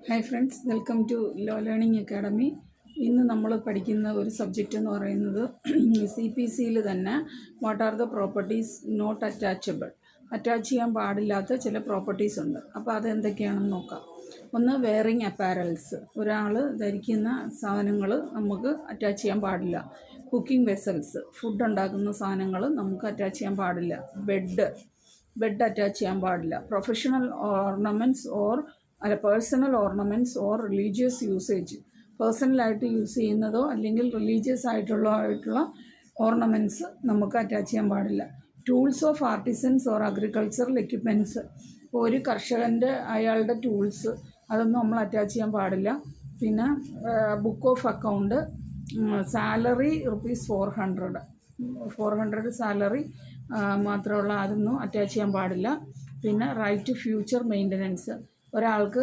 Hi friends, welcome to law learning academy. ഇന്ന് നമ്മൾ പഠിക്കുന്ന ഒരു സബ്ജക്റ്റ് എന്ന് പറയുന്നത് CPC-യിൽ തന്നെ what are the properties not attachable. Attach ചെയ്യാൻ പാടില്ലാത്ത ചില പ്രോപ്പർട്ടീസ് ഉണ്ട്. അപ്പോൾ അതെന്തൊക്കെയാണെന്ന് നോക്കാം. ഒന്ന്, വെയറിങ് അപ്പാരൽസ്, ഒരാൾ ധരിക്കുന്ന സാധനങ്ങൾ നമുക്ക് അറ്റാച്ച് ചെയ്യാൻ പാടില്ല. കുക്കിംഗ് വെസൽസ്, ഫുഡ് ഉണ്ടാക്കുന്ന സാധനങ്ങൾ നമുക്ക് അറ്റാച്ച് ചെയ്യാൻ പാടില്ല. ബെഡ് അറ്റാച്ച് ചെയ്യാൻ പാടില്ല. Professional ornaments personal ornaments or religious usage, പേഴ്സണലായിട്ട് യൂസ് ചെയ്യുന്നതോ അല്ലെങ്കിൽ റിലീജിയസ് ആയിട്ടുള്ള ഓർണമെൻറ്റ്സ് നമുക്ക് അറ്റാച്ച് ചെയ്യാൻ പാടില്ല. Tools of artisans or agricultural equipments, ഒരു കർഷകൻ്റെ അയാളുടെ ടൂൾസ് അതൊന്നും നമ്മൾ അറ്റാച്ച് ചെയ്യാൻ പാടില്ല. പിന്നെ book of account, salary ₹400 salary മാത്രമുള്ള അതൊന്നും അറ്റാച്ച് ചെയ്യാൻ പാടില്ല. പിന്നെ റൈറ്റ് ടു ഫ്യൂച്ചർ മെയിൻ്റനൻസ്, ഒരാൾക്ക്